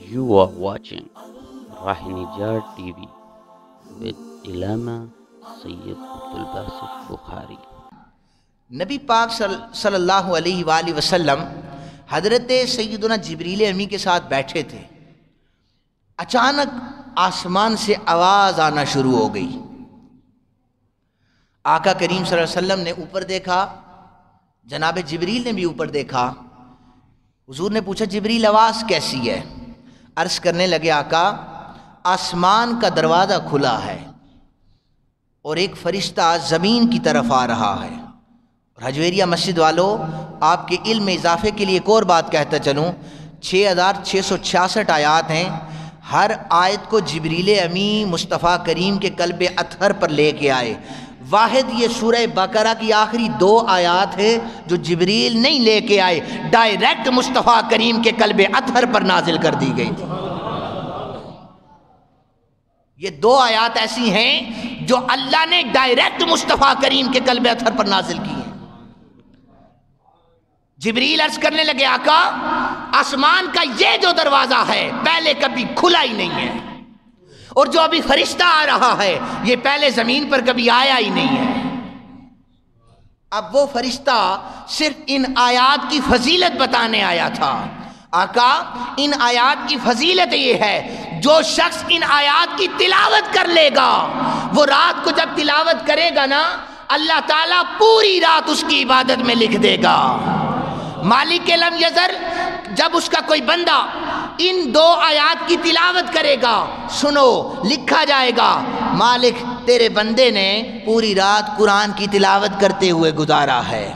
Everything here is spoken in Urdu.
You are watching Rahinijar TV with Ilama Sayyid Abdul Basit Bukhari. نبی پاک صلی اللہ علیہ وآلہ وسلم حضرت سیدنا جبریل امی کے ساتھ بیٹھے تھے. اچانک آسمان سے آواز آنا شروع ہو گئی. آقا کریم صلی اللہ علیہ وسلم نے اوپر دیکھا، جناب جبریل نے بھی اوپر دیکھا. حضور نے پوچھا جبریل آواز کیسی ہے؟ عرض کرنے لگے آقا آسمان کا دروازہ کھلا ہے اور ایک فرشتہ زمین کی طرف آ رہا ہے. اور حجویریہ مسجد والو، آپ کے علم میں اضافے کے لیے ایک اور بات کہتا چلوں، 6666 آیات ہیں. ہر آیت کو جبریل امی مصطفیٰ کریم کے قلب اطہر پر لے کے آئے. واحد یہ سورہ بقرہ کی آخری 2 آیات ہیں جو جبریل نہیں لے کے آئے، ڈائریکٹ مصطفیٰ کریم کے قلب اطہر پر نازل کر دی گئی تھی. یہ 2 آیات ایسی ہیں جو اللہ نے ڈائریکٹ مصطفیٰ کریم کے قلب اطہر پر نازل کی ہیں. جبریل عرض کرنے لگے آقا آسمان کا یہ جو دروازہ ہے پہلے کبھی کھلا ہی نہیں ہے، اور جو ابھی فرشتہ آ رہا ہے یہ پہلے زمین پر کبھی آیا ہی نہیں ہے. اب وہ فرشتہ صرف ان آیات کی فضیلت بتانے آیا تھا. آقا ان آیات کی فضیلت یہ ہے جو شخص ان آیات کی تلاوت کر لے گا، وہ رات کو جب تلاوت کرے گا نا، اللہ تعالیٰ پوری رات اس کی عبادت میں لکھ دے گا. مالک لم یزر جب اس کا کوئی بندہ ان 2 آیات کی تلاوت کرے گا، سنو لکھا جائے گا مالک تیرے بندے نے پوری رات قرآن کی تلاوت کرتے ہوئے گزارا ہے.